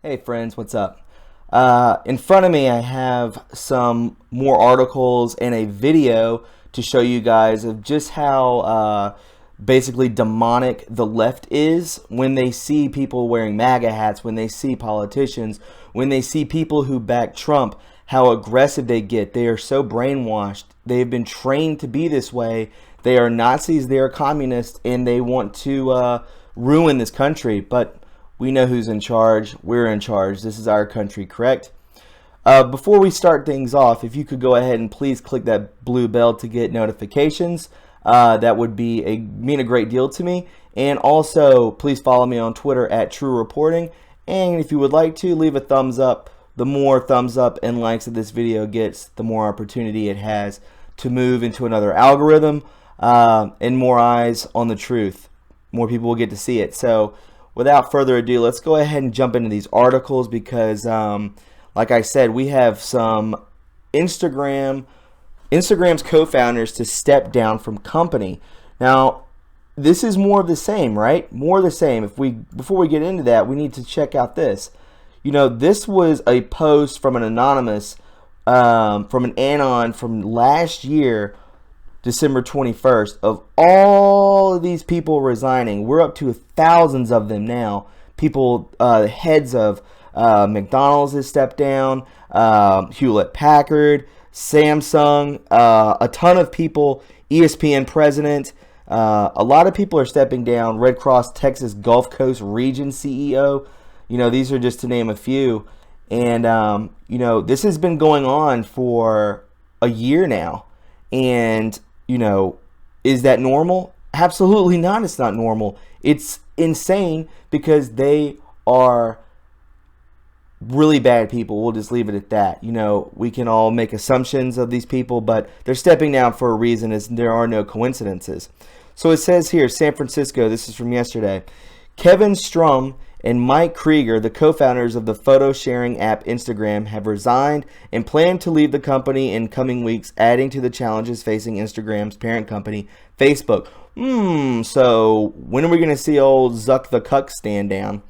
Hey friends, what's up? In front of me I have some more articles and a video to show you guys of just how basically demonic the left is when they see people wearing MAGA hats, when they see politicians, when they see people who back Trump, how aggressive they get. They are so brainwashed. They've been trained to be this way. They are Nazis, they are communists, and they want to ruin this country. But we know who's in charge. We're in charge. This is our country, correct? Before we start things off, if you could go ahead and please click that blue bell to get notifications. That would mean a great deal to me. And also, please follow me on Twitter at True Reporting. And if you would like to, leave a thumbs up. The more thumbs up and likes that this video gets, the more opportunity it has to move into another algorithm and more eyes on the truth. More people will get to see it. So, without further ado, let's go ahead and jump into these articles because, like I said, we have some Instagram's co-founders to step down from company. Now, this is more of the same, right? More of the same. Before we get into that, we need to check out this. You know, this was a post from an anonymous, from an anon from last year, December 21st, of all of these people resigning. We're up to thousands of them now. People, heads of McDonald's has stepped down, Hewlett-Packard, Samsung, a ton of people, ESPN president, a lot of people are stepping down. Red Cross Texas Gulf Coast region CEO. You know, these are just to name a few. And, you know, this has been going on for a year now. And, you know, is that normal? Absolutely not. It's not normal. It's insane because they are really bad people. We'll just leave it at that. You know, we can all make assumptions of these people, but they're stepping down for a reason, as there are no coincidences. So it says here, San Francisco, this is from yesterday, Kevin Strum and Mike Krieger, the co-founders of the photo-sharing app Instagram, have resigned and plan to leave the company in coming weeks, adding to the challenges facing Instagram's parent company, Facebook. So when are we going to see old Zuck the Cuck stand down?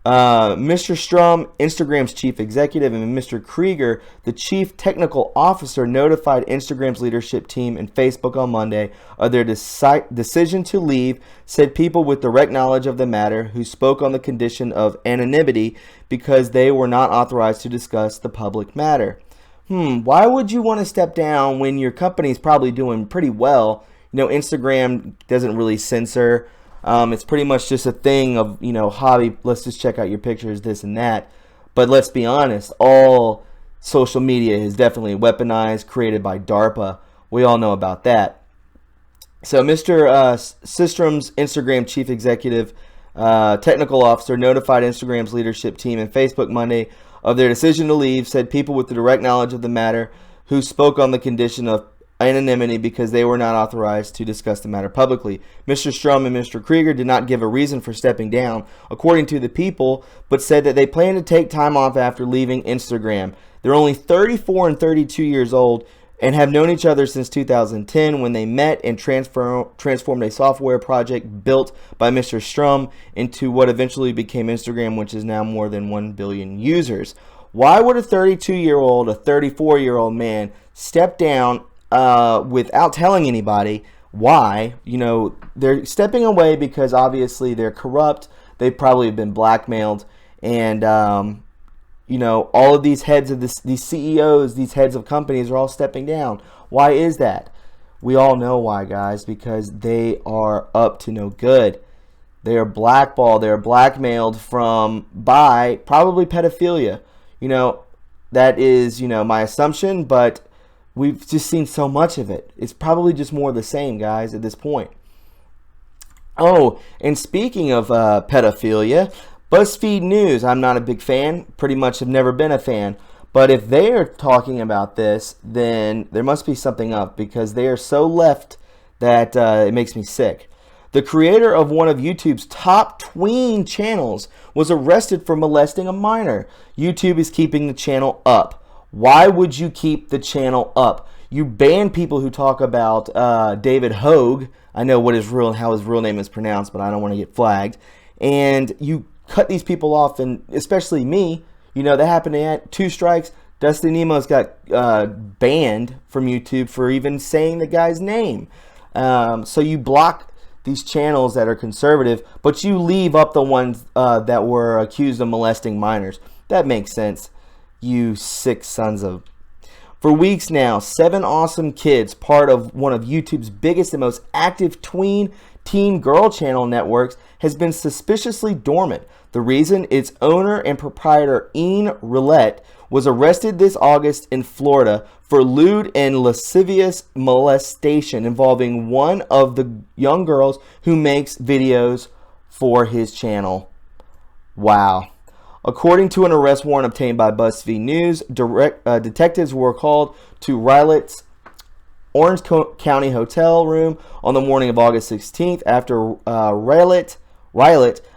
Mr. Strum, Instagram's chief executive, and Mr. Krieger, the chief technical officer, notified Instagram's leadership team and Facebook on Monday of their decision to leave, said people with direct knowledge of the matter who spoke on the condition of anonymity because they were not authorized to discuss the public matter. Why would you want to step down when your company's probably doing pretty well? You know, Instagram doesn't really censor. It's pretty much just a thing of, you know, hobby. Let's just check out your pictures, this and that. But let's be honest, all social media is definitely weaponized, created by DARPA. We all know about that. So Mr. Systrom's Instagram chief executive, technical officer, notified Instagram's leadership team and Facebook Monday of their decision to leave, said people with the direct knowledge of the matter who spoke on the condition of anonymity because they were not authorized to discuss the matter publicly. Mr. Strum and Mr. Krieger did not give a reason for stepping down, according to the people, but said that they plan to take time off after leaving Instagram. They're only 34 and 32 years old and have known each other since 2010 when they met and transformed a software project built by Mr. Strum into what eventually became Instagram, which is now more than 1 billion users. Why would a 32-year-old, a 34-year-old man step down without telling anybody why? You know, they're stepping away because obviously they're corrupt. They probably have been blackmailed, and you know, all of these heads of these CEOs, these heads of companies are all stepping down. Why is that? We all know why, guys, because they are up to no good. They are blackballed. They are blackmailed by probably pedophilia. You know, that is, you know, my assumption, but we've just seen so much of it. It's probably just more of the same, guys, at this point. Oh, and speaking of pedophilia, BuzzFeed News, I'm not a big fan. Pretty much have never been a fan. But if they are talking about this, then there must be something up because they are so left that it makes me sick. The creator of one of YouTube's top tween channels was arrested for molesting a minor. YouTube is keeping the channel up. Why would you keep the channel up? You ban people who talk about David Hogue. I know how his real name is pronounced, but I don't want to get flagged. And you cut these people off, and especially me. You know, that happened at 2 strikes. Dusty Nemo's got banned from YouTube for even saying the guy's name. So you block these channels that are conservative, but you leave up the ones that were accused of molesting minors. That makes sense. You sick sons of... For weeks now, 7 Awesome Kids, part of one of YouTube's biggest and most active tween teen girl channel networks, has been suspiciously dormant. The reason? Its owner and proprietor, Ian Roulette, was arrested this August in Florida for lewd and lascivious molestation involving one of the young girls who makes videos for his channel. Wow. According to an arrest warrant obtained by BuzzFeed News, detectives were called to Rylett's Orange County hotel room on the morning of August 16th after Rylett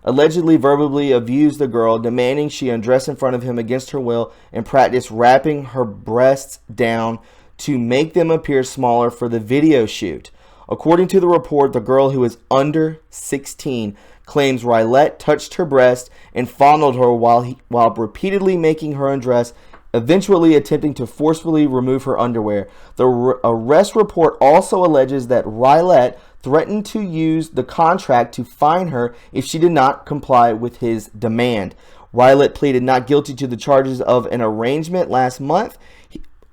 allegedly verbally abused the girl, demanding she undress in front of him against her will and practice wrapping her breasts down to make them appear smaller for the video shoot. According to the report, the girl, who is under 16, claims Rylett touched her breast and fondled her while repeatedly making her undress, eventually attempting to forcefully remove her underwear. The arrest report also alleges that Rylett threatened to use the contract to fine her if she did not comply with his demand. Rylett pleaded not guilty to the charges of an arrangement last month.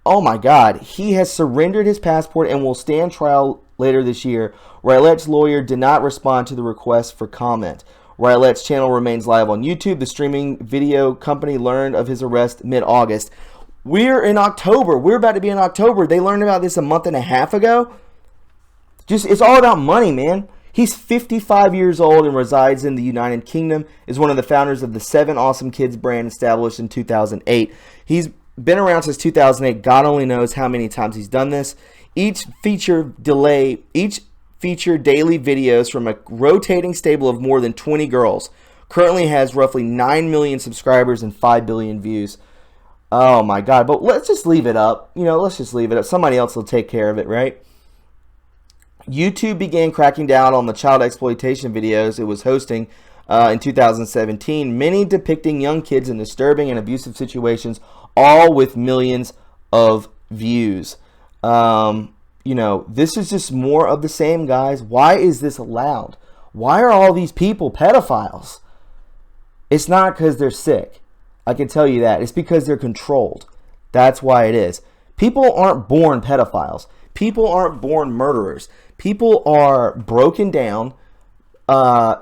Oh my God, he has surrendered his passport and will stand trial later this year. Rylett's lawyer did not respond to the request for comment. Rylett's channel remains live on YouTube. The streaming video company learned of his arrest mid-August. We're in October. We're about to be in October. They learned about this a month and a half ago. It's all about money, man. He's 55 years old and resides in the United Kingdom, is one of the founders of the 7 Awesome Kids brand established in 2008. He's been around since 2008. God only knows how many times he's done this. Each feature daily videos from a rotating stable of more than 20 girls. Currently has roughly 9 million subscribers and 5 billion views. Oh my God, but let's just leave it up. You know, let's just leave it up. Somebody else will take care of it, right? YouTube began cracking down on the child exploitation videos it was hosting in 2017, many depicting young kids in disturbing and abusive situations, all with millions of views. You know, this is just more of the same, guys. Why is this allowed? Why are all these people pedophiles? It's not because they're sick. I can tell you that. It's because they're controlled. That's why it is. People aren't born pedophiles. People aren't born murderers. People are broken down. They're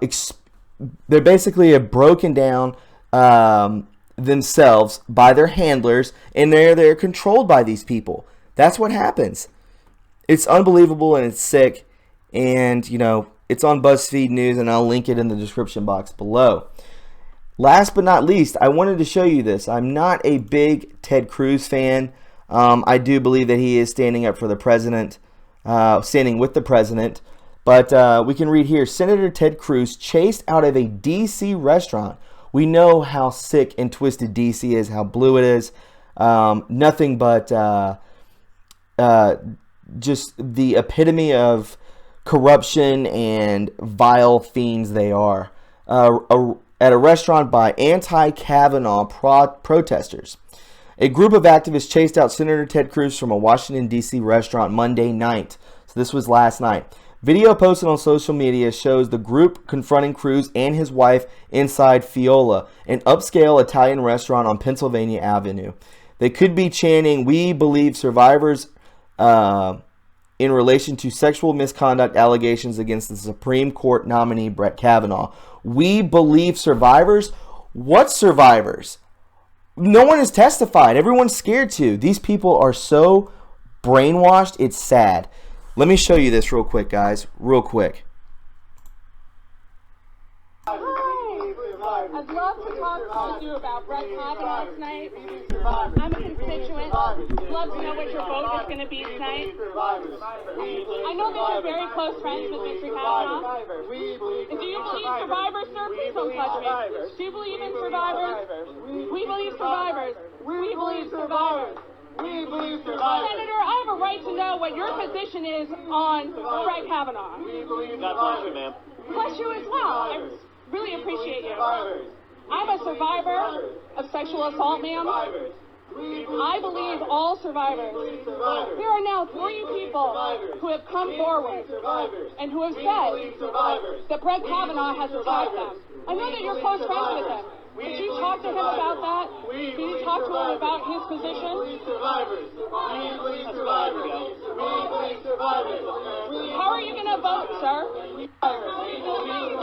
basically broken down themselves by their handlers, and they're controlled by these people. That's what happens. It's unbelievable and it's sick. And, you know, it's on BuzzFeed News, and I'll link it in the description box below. Last but not least, I wanted to show you this. I'm not a big Ted Cruz fan. I do believe that he is standing up for the president, standing with the president. But we can read here, Senator Ted Cruz chased out of a D.C. restaurant. We know how sick and twisted D.C. is, how blue it is. Nothing but just the epitome of corruption and vile fiends they are. At a restaurant by anti-Kavanaugh protesters. A group of activists chased out Senator Ted Cruz from a Washington, D.C. restaurant Monday night. So this was last night. Video posted on social media shows the group confronting Cruz and his wife inside Fiola, an upscale Italian restaurant on Pennsylvania Avenue. They could be chanting, "We believe survivors," in relation to sexual misconduct allegations against the Supreme Court nominee Brett Kavanaugh. We believe survivors? What survivors? No one has testified. Everyone's scared to. These people are so brainwashed, it's sad. Let me show you this real quick, guys. Real quick. Hi. I'd love to talk to you about Brett Kavanaugh tonight. I'm a constituent. Love to know what your vote is going to be tonight. I know that you're very close friends with Mr. Kavanaugh. And do you believe survivors, sir? Please don't touch me. Do you believe in survivors? We believe survivors. We believe survivors. We believe survivors. Senator, I have a right to know what your position is on Brett Kavanaugh. God bless you, ma'am. Bless you as well. I really appreciate you. I'm a survivor of sexual assault, ma'am. I believe all survivors. There are now 3 people who have come forward and who have said that Brett Kavanaugh has attacked them. I know that you're close friends with him. Did you talk to him about that? Did you talk to him about his position? How are you going to vote, sir? We believe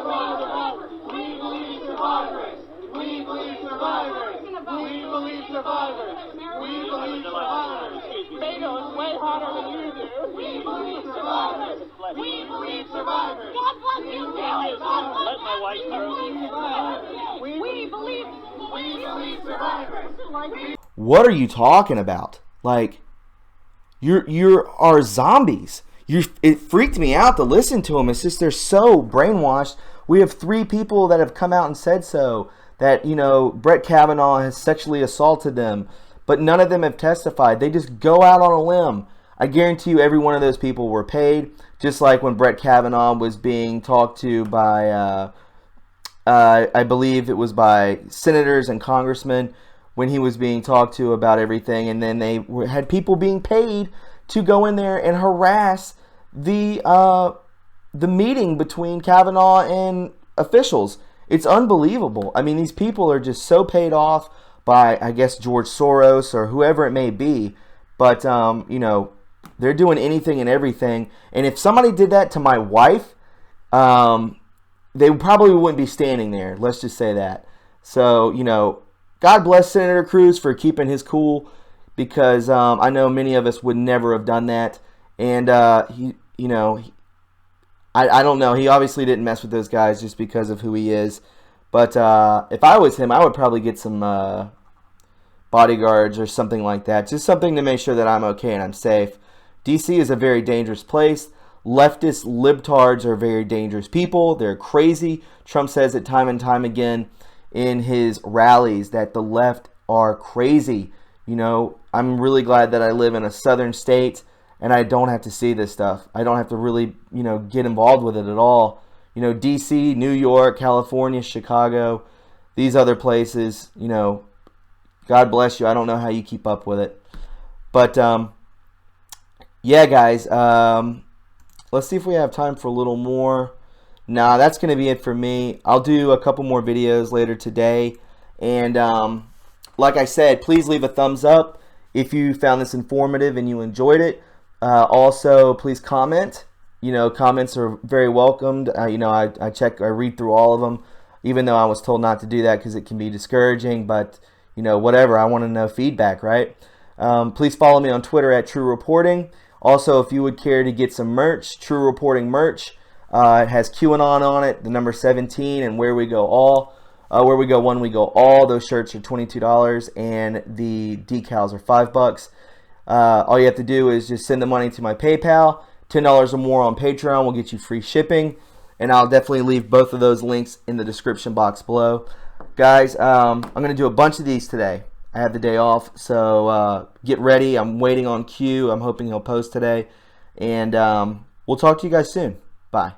survivors. We believe survivors. We believe survivors. Beto is way hotter than you do. We believe survivors. We believe survivors. God bless you, Billy. God bless my wife. We believe survivors. What are you talking about? Like, you are zombies. It freaked me out to listen to them. It's just they're so brainwashed. We have 3 people that have come out and said so. That, you know, Brett Kavanaugh has sexually assaulted them, but none of them have testified. They just go out on a limb. I guarantee you every one of those people were paid, just like when Brett Kavanaugh was being talked to by, I believe it was by senators and congressmen, when he was being talked to about everything, and then they had people being paid to go in there and harass the meeting between Kavanaugh and officials. It's unbelievable. I mean, these people are just so paid off by, I guess, George Soros or whoever it may be. But, you know, they're doing anything and everything. And if somebody did that to my wife, they probably wouldn't be standing there. Let's just say that. So, you know, God bless Senator Cruz for keeping his cool, because I know many of us would never have done that. And, you know, I don't know. He obviously didn't mess with those guys just because of who he is. But if I was him, I would probably get some bodyguards or something like that. Just something to make sure that I'm okay and I'm safe. DC is a very dangerous place. Leftist libtards are very dangerous people. They're crazy. Trump says it time and time again in his rallies that the left are crazy. You know, I'm really glad that I live in a southern state and I don't have to see this stuff. I don't have to really, you know, get involved with it at all. You know, DC, New York, California, Chicago, these other places, you know, God bless you. I don't know how you keep up with it. But, yeah, guys, let's see if we have time for a little more. Nah, that's going to be it for me. I'll do a couple more videos later today. And, like I said, please leave a thumbs up if you found this informative and you enjoyed it. Also, please comment. You know, comments are very welcomed. You know, I read through all of them, even though I was told not to do that because it can be discouraging. But, you know, whatever. I want to know feedback, right? Please follow me on Twitter at True Reporting. Also, if you would care to get some merch, True Reporting merch. It has QAnon on it, the number 17, and Where We Go All. Where We Go One, We Go All. Those shirts are $22, and the decals are $5. All you have to do is just send the money to my PayPal. $10 or more on Patreon will get you free shipping. And I'll definitely leave both of those links in the description box below. Guys, I'm going to do a bunch of these today. I have the day off, so get ready. I'm waiting on Q. I'm hoping he'll post today. And we'll talk to you guys soon. Bye.